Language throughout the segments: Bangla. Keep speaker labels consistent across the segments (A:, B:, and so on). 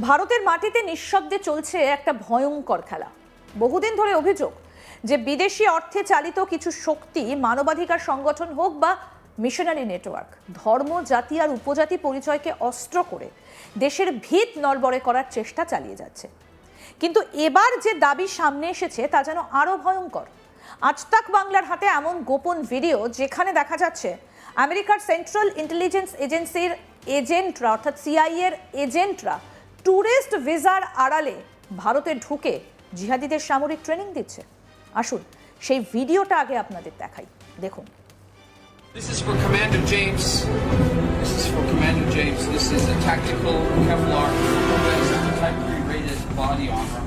A: ভারতের মাটিতে নিঃশব্দে চলছে একটা ভয়ঙ্কর খেলা। বহুদিন ধরে অভিযোগ যে বিদেশি অর্থে চালিত কিছু শক্তি, মানবাধিকার সংগঠন হোক বা মিশনারি নেটওয়ার্ক, ধর্ম, জাতি আর উপজাতি পরিচয়কে অস্ত্র করে দেশের ভিত নড়বড়ে করার চেষ্টা চালিয়ে যাচ্ছে। কিন্তু এবার যে দাবি সামনে এসেছে তা যেন আরো ভয়ঙ্কর। আজ তাক বাংলার হাতে এমন গোপন ভিডিও যেখানে দেখা যাচ্ছে আমেরিকার সেন্ট্রাল ইন্টেলিজেন্স এজেন্সির এজেন্টরা অর্থাৎ সিআইএ এর এজেন্টরা ট্যুরিস্ট ভিসার আড়ালে ভারতে ঢুকে জিহাদিদের সামরিক ট্রেনিং দিচ্ছে। আসুন সেই ভিডিওটা আগে আপনাদের দেখাই, দেখুন।
B: This is for Commander James. This is for Commander James. This is a tactical Kevlar Type 3 rated body armor.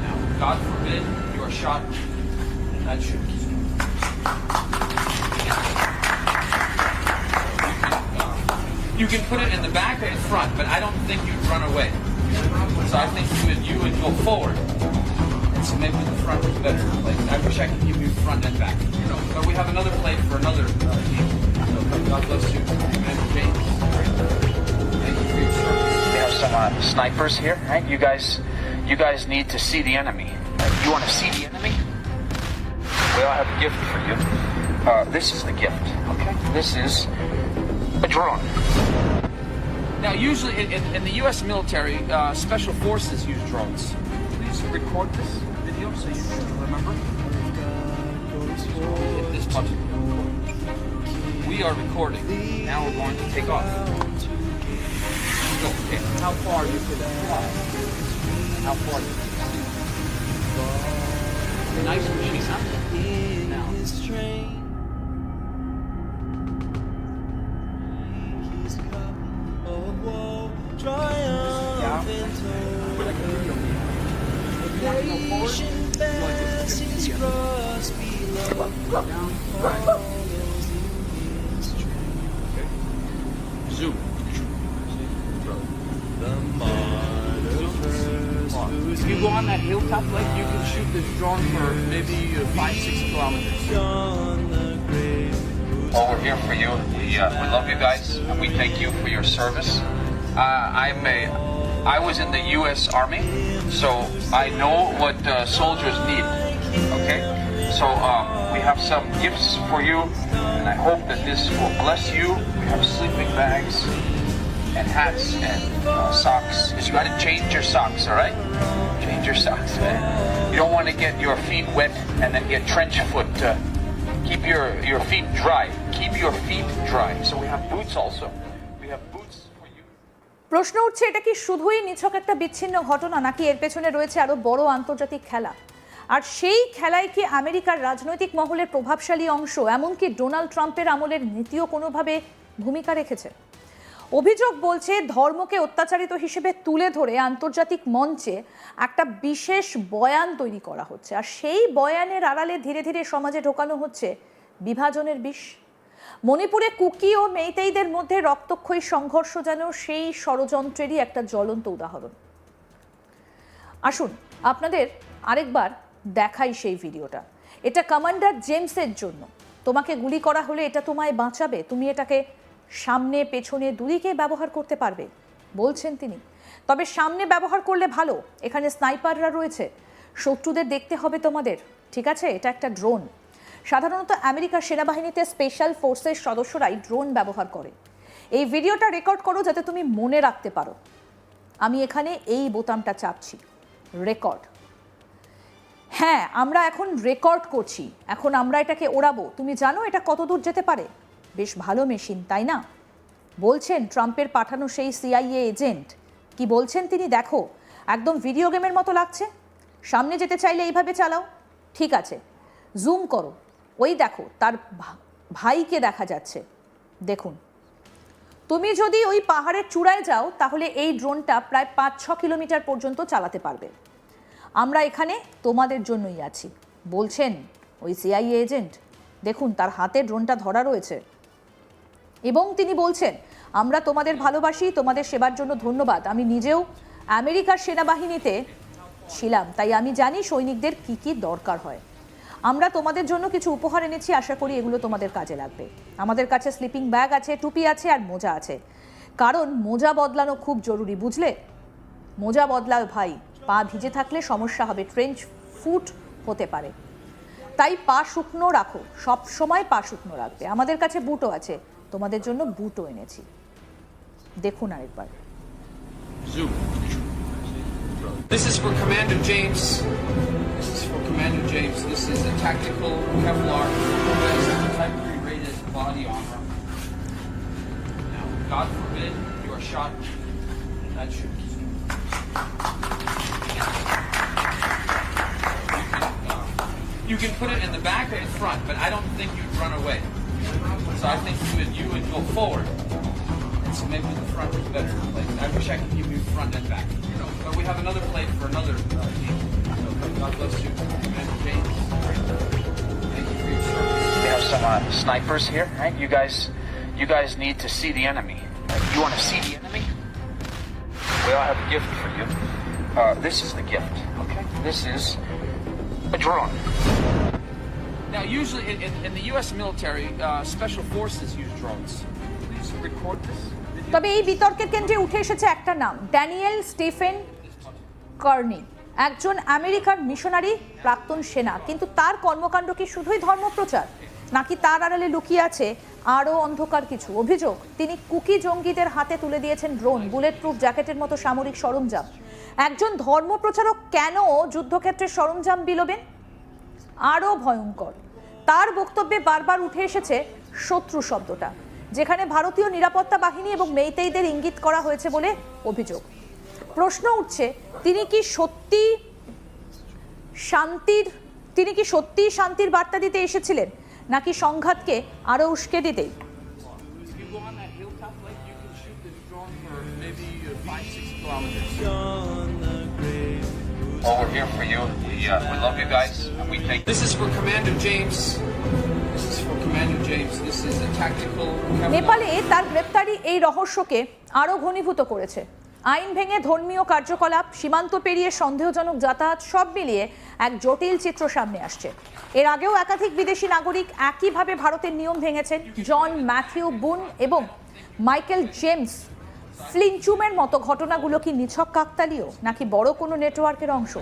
B: Now, God forbid you are shot. That should keep you. You can put it in the back or in front, but I don't think you'd run away. So I think you would go forward. So maybe the front is better. Like, I wish I could give you front and back. But we have another plate for another team. So God bless you, Commander James. Thank you for your service.
C: We have some snipers here, right? You guys need to see the enemy. You want to see the enemy? Well, I have a gift for you. This is the gift. Okay. This is a drone.
B: Now, usually in the U.S. military, special forces use drones. Please record this video so you can remember. Hit this button. We are recording. Now we're going to take off. So, okay, how far you could fly? How far you could fly? Nice machine, huh? Now. Zoom. If you go on that hilltop lake, you can shoot this drone for maybe 5-6 kilometers.
C: Well, we're here for you. We love you guys, and we thank you for your service. I was in the U.S. Army, so I know what soldiers need. Okay, so we have some gifts for you, and I hope that this will bless you. We have sleeping bags and hats and socks. You got to change your socks, all right? Change your socks, man. You don't want to get your feet wet and then get trench foot. Keep your feet dry. Keep your feet dry. So we have boots also. We have boots.
A: প্রশ্ন উঠছে, এটা কি শুধুই নিছক একটা বিচ্ছিন্ন ঘটনা, নাকি এর পেছনে রয়েছে আরো বড় আন্তর্জাতিক খেলা? আর সেই খেলায় কি আমেরিকার রাজনৈতিক মহলের প্রভাবশালী অংশ, এমনকি ডোনাল্ড ট্রাম্পের আমলের নীতিও কোনোভাবে ভূমিকা রেখেছে? অভিযোগ বলছে ধর্মকে অত্যাচারিত হিসেবে তুলে ধরে আন্তর্জাতিক মঞ্চে একটা বিশেষ বয়ান তৈরি করা হচ্ছে, আর সেই বয়ানের আড়ালে ধীরে ধীরে সমাজে ঢোকানো হচ্ছে বিভাজনের বিষ। মণিপুরে কুকি ও মেইতেইদের মধ্যে রক্তক্ষয়ী সংঘর্ষ যেন সেই ষড়যন্ত্রেরই একটা জ্বলন্ত উদাহরণ। আসুন আপনাদের আরেকবার দেখাই সেই ভিডিওটা। এটা কমান্ডার জেমসের জন্য। তোমাকে গুলি করা হলে এটা তোমায় বাঁচাবে, তুমি এটাকে সামনে পেছনে দুদিকে ব্যবহার করতে পারবে বলছেন তিনি। তবে সামনে ব্যবহার করলে ভালো, এখানে স্নাইপাররা রয়েছে, শত্রুদের দেখতে হবে তোমাদের, ঠিক আছে? এটা একটা ড্রোন। সাধারণত আমেরিকার সেনাবাহিনীতে স্পেশাল ফোর্সের সদস্যরাই ড্রোন ব্যবহার করে। এই ভিডিওটা রেকর্ড করো যাতে তুমি মনে রাখতে পারো। আমি এখানে এই বোতামটা চাপছি, রেকর্ড। হ্যাঁ, আমরা এখন রেকর্ড করছি, এখন আমরা এটাকে ওড়াবো। তুমি জানো এটা কত দূর যেতে পারে? বেশ ভালো মেশিন, তাই না? বলছেন ট্রাম্পের পাঠানো সেই সিআইএ এজেন্ট। কি বলছেন তিনি? দেখো, একদম ভিডিও গেমের মতো লাগছে। সামনে যেতে চাইলে এইভাবে চালাও, ঠিক আছে? জুম করো, ওই দেখো তার ভাইকে দেখা যাচ্ছে। দেখুন, তুমি যদি ওই পাহাড়ের চূড়ায় যাও তাহলে এই ড্রোনটা প্রায় 5-6 কিলোমিটার পর্যন্ত চালাতে পারবে। আমরা এখানে তোমাদের জন্যই আছি বলছেন ওই সিআইএ এজেন্ট। দেখুন তার হাতে ড্রোনটা ধরা রয়েছে এবং তিনি বলছেন আমরা তোমাদের ভালোবাসি, তোমাদের সেবার জন্য ধন্যবাদ। আমি নিজেও আমেরিকার সেনাবাহিনীতে ছিলাম, তাই আমি জানি সৈনিকদের কি কি দরকার হয়। আমরা তোমাদের জন্য কিছু উপহার এনেছি, আশা করি এগুলো তোমাদের কাজে লাগবে। আমাদের কাছে স্লিপিং ব্যাগ আছে, টুপি আছে আর মোজা আছে। কারণ মোজা বদলানো খুব জরুরি, বুঝলে? মোজা বদলাও ভাই, পা ভিজে থাকলে সমস্যা হবে, ট্রেঞ্চ ফুট হতে পারে। তাই পা শুকনো রাখো, সব সময় পা শুকনো রাখবে। আমাদের কাছে বুটও আছে, তোমাদের জন্য বুটও এনেছি, দেখুন আরেকবার।
B: Zoom. This is for Commander James. This is for Commander James. This is a tactical Kevlar Type 3 rated body armor. Now, God forbid you are shot. That should keep you. You can put it in the back or in front, but I don't think you'd run away. So I think you would go forward. And so maybe the front is better. Like, I wish I could give you front and back. But we have another plate for another team. So God bless you, Commander James. Thank you for your service.
C: We have some snipers here, right? You guys need to see the enemy. You want to see the enemy? Well, I have a gift for you. This is the gift, okay? This is a drone.
B: Now, usually in the U.S. military, special forces use drones. Please record this.
A: তবে এই বিতর্কের কেন্দ্রে উঠে এসেছে একটা নাম, ড্যানিয়েল স্টিফেন কার্নি, একজন আমেরিকার মিশনারি, প্রাক্তন সেনা। কিন্তু তার কর্মকাণ্ড কি শুধুই ধর্মপ্রচার, নাকি তার আড়ালে লুকিয়ে আছে আরও অন্ধকার কিছু? অভিযোগ, তিনি কুকি জঙ্গিদের হাতে তুলে দিয়েছেন ড্রোন, বুলেট প্রুফ জ্যাকেটের মতো সামরিক সরঞ্জাম। একজন ধর্মপ্রচারক কেন যুদ্ধক্ষেত্রের সরঞ্জাম বিলোবেন? আরও ভয়ঙ্কর, তার বক্তব্যে বারবার উঠে এসেছে শত্রু শব্দটা, যেখানে ভারতীয় নিরাপত্তা বাহিনী এবং মেইতেইদের ইঙ্গিত করা হয়েছে বলে অভিযোগ। প্রশ্ন উঠছে, তিনি কি সত্যি শান্তির বার্তা দিতে এসেছিলেন, নাকি সংঘাতকে আরো উস্কে দিতেই?
B: If you go on that hilltop lake, you can shoot this drone for maybe 5-6 kilometers.
C: Oh, we're here for you. We love you guys, and we take.
B: This is for Commander James. This is for Commander James. This is a tactical Kevlar.
A: নেপালে তার গ্রেপ্তারি এই রহস্যকে আরো ঘনীভূত করেছে। আইন ভেঙে ধর্মীয় কার্যকলাপ, সীমান্ত পেরিয়ে সন্দেহজনক যাতায়াত, সব মিলিয়ে এক জটিল চিত্র সামনে আসছে। এর আগেও একাধিক বিদেশি নাগরিক একইভাবে ভারতের নিয়ম ভেঙেছেন। জন ম্যাথিউ বুন এবং মাইকেল জেমস ফ্লিনচুমের মতো ঘটনাগুলো কি নিছক কাকতালীয়, নাকি বড় কোনো নেটওয়ার্কের অংশ?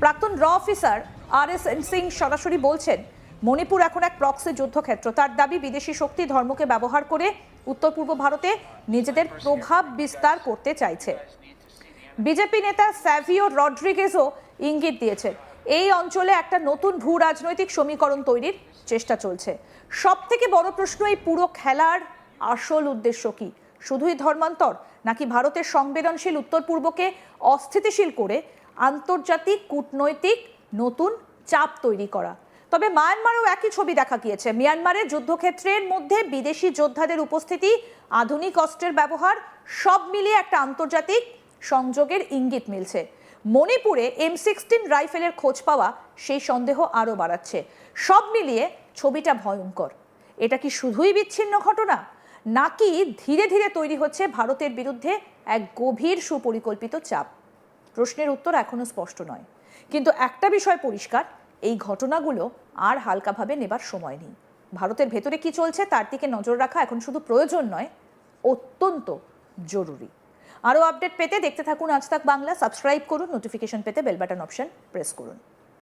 A: প্রাক্তন র অফিসার RSN সিং সরাসরি বলছেন, মণিপুর এখন এক প্রক্সি যুদ্ধক্ষেত্র। তার দাবি, বিদেশি শক্তি ধর্মকে ব্যবহার করে উত্তর পূর্ব ভারতে নিজেদের প্রভাব বিস্তার করতে চাইছে। বিজেপি নেতা স্যাভিও রড্রিগেজও ইঙ্গিত দিয়েছেন, এই অঞ্চলে একটা নতুন ভূ রাজনৈতিক সমীকরণ তৈরির চেষ্টা চলছে। সব থেকে বড় প্রশ্ন, এই পুরো খেলার আসল উদ্দেশ্য কি? শুধুই ধর্মান্তর, নাকি ভারতের সংবেদনশীল উত্তর পূর্বকে অস্থিতিশীল করে আন্তর্জাতিক কূটনৈতিক নতুন চাপ তৈরি করা? তবে মায়ানমারেও একই ছবি দেখা গিয়েছে। মিয়ানমারের যুদ্ধক্ষেত্রের মধ্যে বিদেশি যোদ্ধাদের উপস্থিতি, আধুনিক অস্ত্রের ব্যবহার, সব মিলিয়ে একটা আন্তর্জাতিক সংযোগের ইঙ্গিত মিলছে। মণিপুরে M16 রাইফেলের খোঁজ পাওয়া সেই সন্দেহ আরও বাড়াচ্ছে। সব মিলিয়ে ছবিটা ভয়ঙ্কর। এটা কি শুধুই বিচ্ছিন্ন ঘটনা, নাকি ধীরে ধীরে তৈরি হচ্ছে ভারতের বিরুদ্ধে এক গভীর সুপরিকল্পিত চাপ? প্রশ্নের উত্তর এখনো স্পষ্ট নয়, কিন্তু একটা বিষয় পরিষ্কার, এই ঘটনাগুলো আর হালকাভাবে নেবার সময় নেই। ভারতের ভেতরে কি চলছে তার দিকে নজর রাখা এখন শুধু প্রয়োজন নয়, অত্যন্ত জরুরি। আরও আপডেট পেতে দেখতে থাকুন আজ তাক বাংলা, সাবস্ক্রাইব করুন, নোটিফিকেশন পেতে বেল বাটন অপশন প্রেস করুন।